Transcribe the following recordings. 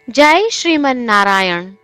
જય શ્રીમન નારાયણ.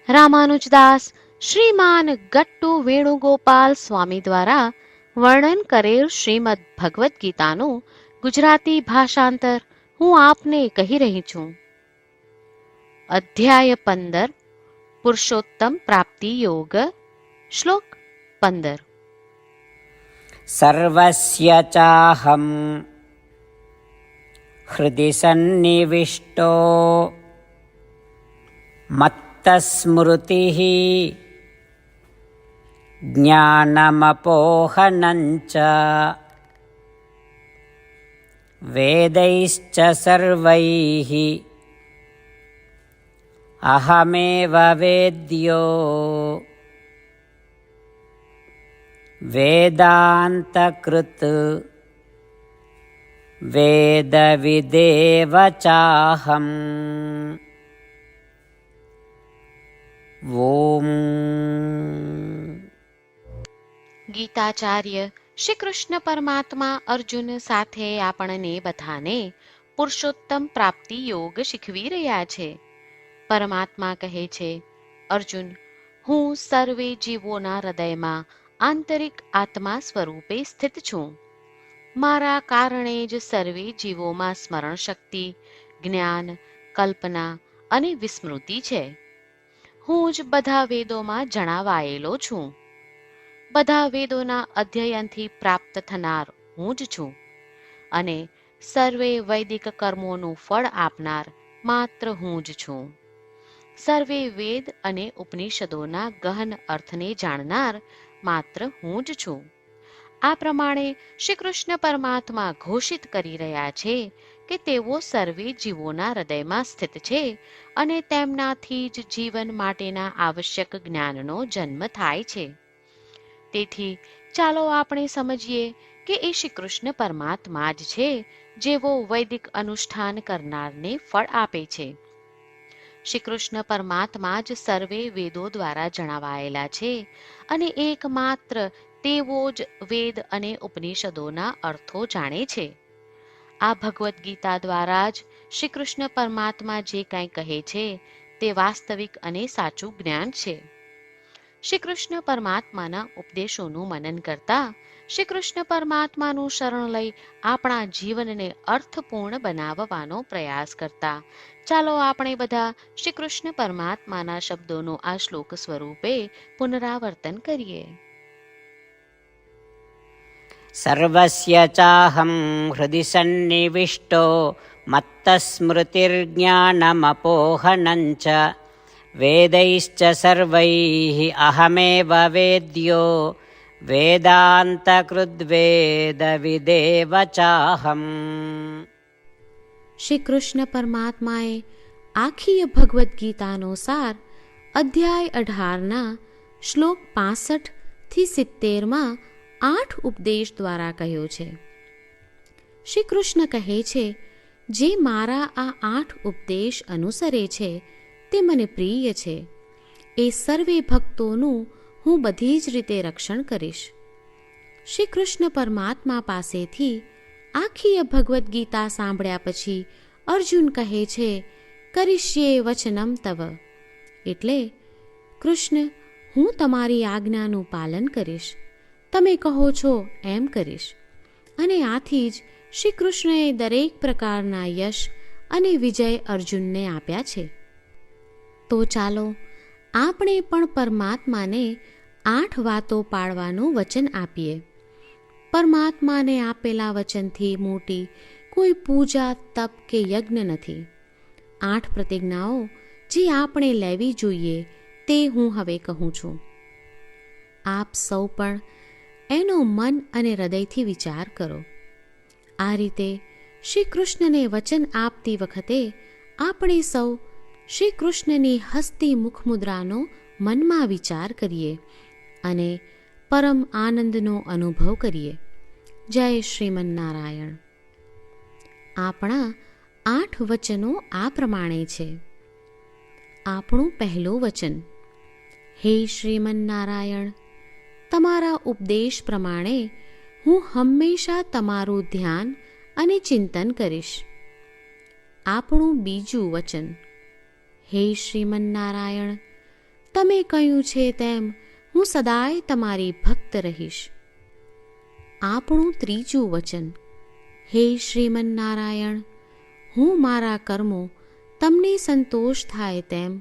રામાનુજદાસ શ્રીમાન ગટ્ટુ વેણુગોપાલ સ્વામી દ્વારા વર્ણન કરેલ શ્રીમદ ભગવદ્ ગીતાનું ગુજરાતી ભાષાંતર હું આપને કહી રહી છું. અધ્યાય 15 પુરુષોત્તમ પ્રાપ્તિ યોગ. શ્લોક 15. સર્વસ્ય ચાહમ હૃદિ સન્નિવિષ્ટો મત્તસ્મૃતિઃ જ્ઞાનમપોહનંચ વેદૈશ્ચ સર્વૈઃ અહમેવ વેદ્યો વેદાંતકૃત વેદવિદેવ ચાહમ. ઓમ. ગીતાચાર્ય શ્રી કૃષ્ણ પરમાત્મા અર્જુન સાથે આપણને બધાને પુરુષોત્તમ પ્રાપ્તિ યોગ શીખવી રહ્યા છે. પરમાત્મા કહે છે, અર્જુન, હું સર્વે જીવોના હૃદયમાં આંતરિક આત્મા સ્વરૂપે સ્થિત છું. મારા કારણે જ સર્વે જીવોમાં સ્મરણ શક્તિ, જ્ઞાન, કલ્પના અને વિસ્મૃતિ છે. હું જ બધા વેદોમાં જણાવાયેલો છું. બધા વેદોના અધ્યયનથી પ્રાપ્ત થનાર હું જ છું અને સર્વે વૈદિક કર્મોનું ફળ આપનાર માત્ર હું જ છું. સર્વે વેદ અને ઉપનિષદોના ગહન અર્થને જાણનાર માત્ર હું જ છું. આ પ્રમાણે શ્રી કૃષ્ણ પરમાત્મા ઘોષિત કરી રહ્યા છે કે તેઓ સર્વે જીવોના હૃદયમાં સ્થિત છે અને તેમનાથી જ જીવન માટેના આવશ્યક જ્ઞાનનો જન્મ થાય છે. તેથી ચાલો આપણે સમજીએ કે એ શ્રી કૃષ્ણ પરમાત્મા જ છે જેઓ વૈદિક અનુષ્ઠાન કરનારને ફળ આપે છે. શ્રી કૃષ્ણ પરમાત્મા જ સર્વે વેદો દ્વારા જણાવાયેલા છે અને એકમાત્ર તેઓ જ વેદ અને ઉપનિષદોના અર્થો જાણે છે. આ ભગવદ્ ગીતા દ્વારા જ શ્રી કૃષ્ણ પરમાત્મા જે કંઈ કહે છે તે વાસ્તવિક અને સાચું જ્ઞાન છે. શ્રી કૃષ્ણ પરમાત્માના ઉપદેશોનું મનન કરતા, શ્રી કૃષ્ણ પરમાત્માનું શરણ લઈ આપણા જીવનને અર્થપૂર્ણ બનાવવાનો પ્રયાસ કરતા ચાલો આપણે બધા શ્રી કૃષ્ણ પરમાત્માના શબ્દોનું આ શ્લોક સ્વરૂપે પુનરાવર્તન કરીએ. સર્વસ્ય ચાહમ હૃદિ સન્નિવિષ્ટો મત્તસ્મૃતિર્જ્ઞાનમપોહનંચ વેદૈશ્ચ સર્વૈઃ અહમેવ વેદ્યો વેદાંતકૃદ્વેદવિદેવ ચાહમ. શ્રી કૃષ્ણ પરમાત્માએ આખી ભગવદ્ ગીતાનો સાર અધ્યાય 18ના શ્લોક 65 થી 70માં 8 ઉપદેશ દ્વારા કહ્યો છે. શ્રી કૃષ્ણ કહે છે, જે મારા આ 8 ઉપદેશ અનુસરે છે તે મને પ્રિય છે. એ સર્વે ભક્તોનું હું બધી જ રીતે રક્ષણ કરીશ. શ્રી કૃષ્ણ પરમાત્મા પાસેથી આખી ભગવદ્ ગીતા સાંભળ્યા પછી અર્જુન કહે છે, કરિષ્યે વચનમ તવ, એટલે કૃષ્ણ, હું તમારી આજ્ઞાનું પાલન કરીશ, તમે કહો છો એમ કરીશ. અને આથી જ શ્રી કૃષ્ણએ દરેક પ્રકારના યશ અને વિજય અર્જુનને આપ્યા છે. તો ચાલો આપણે પણ પરમાત્માને 8 વાતો પાળવાનું વચન આપીએ. પરમાત્માને આપેલા વચનથી મોટી કોઈ પૂજા, તપ કે યજ્ઞ નથી. 8 પ્રતિજ્ઞાઓ જે આપણે લેવી જોઈએ તે હું હવે કહું છું. આપ સૌ પણ એનો મન અને હૃદયથી વિચાર કરો. આ રીતે શ્રી કૃષ્ણને વચન આપતી વખતે આપણે સૌ શ્રી કૃષ્ણની હસતી મુખમુદ્રાનો મનમાં વિચાર કરીએ અને પરમ આનંદનો અનુભવ કરીએ. જય શ્રીમન નારાયણ. આપણા 8 વચનો આ પ્રમાણે છે. આપણું પહેલું વચન, હે શ્રીમન નારાયણ, તમારા ઉપદેશ પ્રમાણે હું હંમેશા તમારું ધ્યાન અને ચિંતન કરીશ. આપણું બીજું વચન, હે શ્રીમન્નારાયણ, તમે કહ્યું છે તેમ હું સદાય તમારી ભક્ત રહીશ. આપણું ત્રીજું વચન: હે શ્રીમન્નારાયણ, હું મારા કર્મો તમને સંતોષ થાય તેમ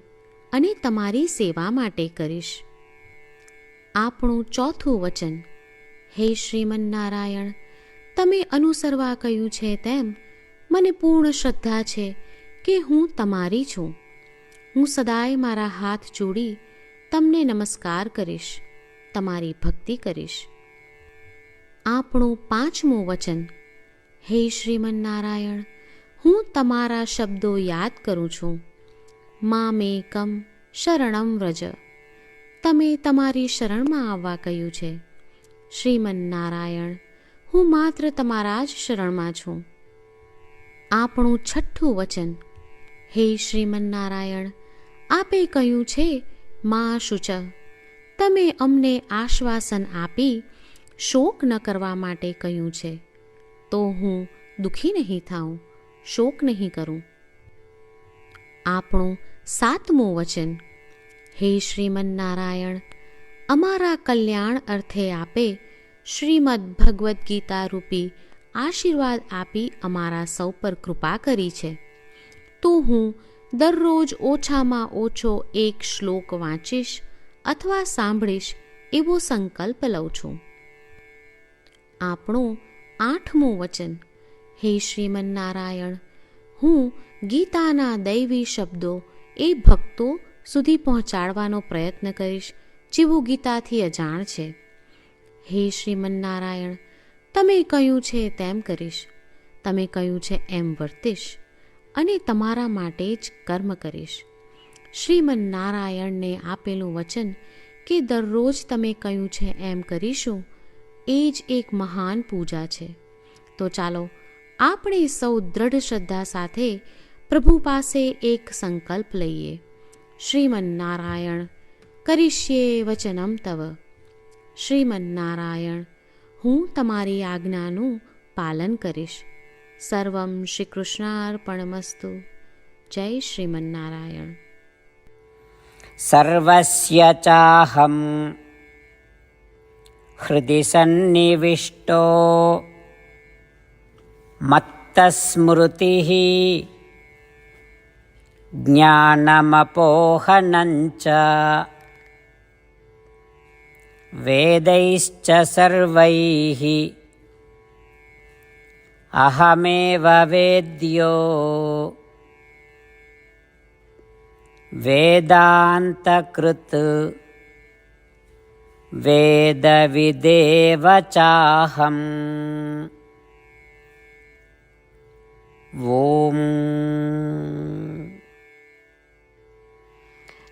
અને તમારી સેવા માટે કરીશ. આપણું ચોથું વચન: હે શ્રીમન્નારાયણ, તમે અનુસરવા કહ્યું છે તેમ મને પૂર્ણ શ્રદ્ધા છે કે હું તમારી છું. હું સદાય મારા હાથ જોડી તમને નમસ્કાર કરીશ, તમારી ભક્તિ કરીશ. આપણું પાંચમું વચન: હે શ્રીમન્નારાયણ, હું તમારા શબ્દો યાદ કરું છું. મામેકમ શરણમ વ્રજ, તમે તમારી શરણમાં આવવા કહ્યું છે. શ્રીમન્નારાયણ, હું માત્ર તમારા જ શરણમાં છું. આપણું છઠ્ઠું વચન: હે શ્રીમન્નારાયણ, આપે કહ્યું છે મા શુચ, તમે અમને આશ્વાસન આપી શોક ન કરવા માટે કહ્યું છે, તો હું દુઃખી નહીં થાઉં, શોક નહીં કરું. આપણું સાતમું વચન: હે શ્રીમન્નારાયણ, અમારા કલ્યાણ અર્થે આપે શ્રીમદ્ ભગવદ્ ગીતા રૂપી આશીર્વાદ આપી અમારા સૌ પર કૃપા કરી છે, તો હું દરરોજ ઓછામાં ઓછો એક શ્લોક વાંચીશ અથવા સાંભળીશ એવો સંકલ્પ લઉં છું. આપણું આઠમું વચન: હે શ્રીમન્નારાયણ, હું ગીતાના દૈવી શબ્દો એ ભક્તો સુધી પહોંચાડવાનો પ્રયત્ન કરીશ જેઓ ગીતાથી અજાણ છે. હે શ્રીમન્નારાયણ, તમે કહ્યું છે તેમ કરીશ, તમે કહ્યું છે એમ વર્તીશ અને તમારા માટે જ કર્મ કરીશ. શ્રીમન્નારાયણને આપેલું વચન કે દરરોજ તમે કહ્યું છે એમ કરીશું, એ જ એક મહાન પૂજા છે. તો ચાલો આપણે સૌ દ્રઢ શ્રદ્ધા સાથે પ્રભુ પાસે એક સંકલ્પ લઈએ. શ્રીમન્નારાયણ, કરીશ્યે વચનમ તવ. શ્રીમન્નારાયણ, હું તમારી આજ્ઞાનું પાલન કરીશ. સર્વમ શ્રી કૃષ્ણાર્પણમસ્તુ. જય શ્રીમન્નારાયણ. સર્વસ્ય ચાહમ હૃદિ સન્નિવિષ્ટો મત્તસ્મૃતિઃ જ્ઞાનમપોહનંચ વેદૈશ્ચ સર્વૈઃ અહમેવ વેદ્યો વેદાંતકૃત વેદવિદેવ ચાહમ. ઓમ.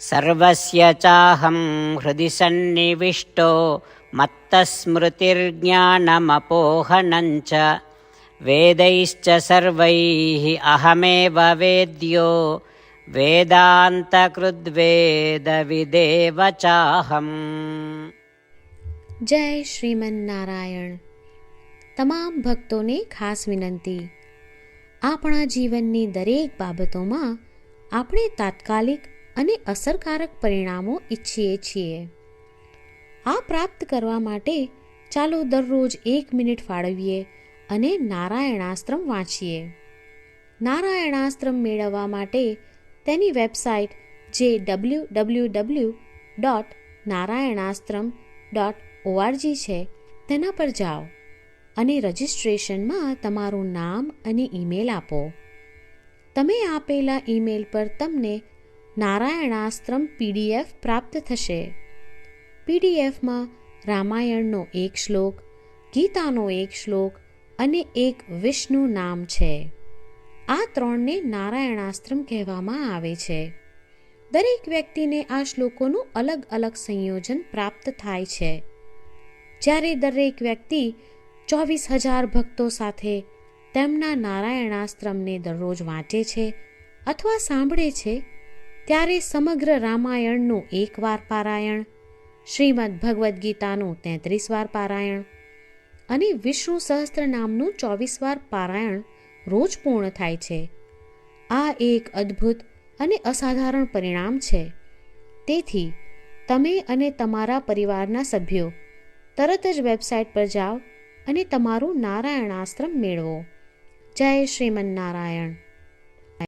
સર્વસ્ય ચાહમ હૃદિ સન્નિવિષ્ટો મત્તસ્મૃતિર્જ્ઞાનમપોહનંચ વેદૈશ્ચ સર્વૈઃ અહમેવ વેદ્યો વેદાંતકૃદ્વેદવિદેવ ચાહમ. જય શ્રીમન્નારાયણ. તમામ ભક્તોને ખાસ વિનંતી: આપણા જીવનની દરેક બાબતોમાં આપણે તાત્કાલિક અને અસરકારક પરિણામો ઈચ્છીએ છીએ. આ પ્રાપ્ત કરવા માટે ચાલો દરરોજ 1 મિનિટ ફાળવીએ અને નારાયણાસ્ત્રમ વાંચીએ. નારાયણાસ્ત્રમ મેળવવા માટે તેની વેબસાઇટ જે www.narayanaastram.org છે તેના પર જાઓ અને રજિસ્ટ્રેશનમાં તમારું નામ અને ઈમેલ આપો. તમે આપેલા ઈમેલ પર તમને નારાયણાસ્ત્રમ PDF પ્રાપ્ત થશે. PDFમાં રામાયણનો 1 શ્લોક, ગીતાનો 1 શ્લોક અને એક વિષ્ણુ નામ છે. આ 3ને નારાયણાસ્ત્રમ કહેવામાં આવે છે. દરેક વ્યક્તિને આ શ્લોકોનું અલગ અલગ સંયોજન પ્રાપ્ત થાય છે. જ્યારે દરેક વ્યક્તિ 24,000 ભક્તો સાથે તેમના નારાયણાસ્ત્રમને દરરોજ વાંચે છે અથવા સાંભળે છે, ત્યારે સમગ્ર રામાયણનું 1 વાર પારાયણ, શ્રીમદ્ ભગવદ્ ગીતાનું 33 વાર પારાયણ અને વિષ્ણુ સહસ્ત્ર નામનું 24 વાર પારાયણ રોજ પૂર્ણ થાય છે. આ એક અદ્ભુત અને અસાધારણ પરિણામ છે. તેથી તમે અને તમારા પરિવારના સભ્યો તરત જ વેબસાઇટ પર જાઓ અને તમારું નારાયણાસ્ત્ર મેળવો. જય શ્રીમન્નારાયણ.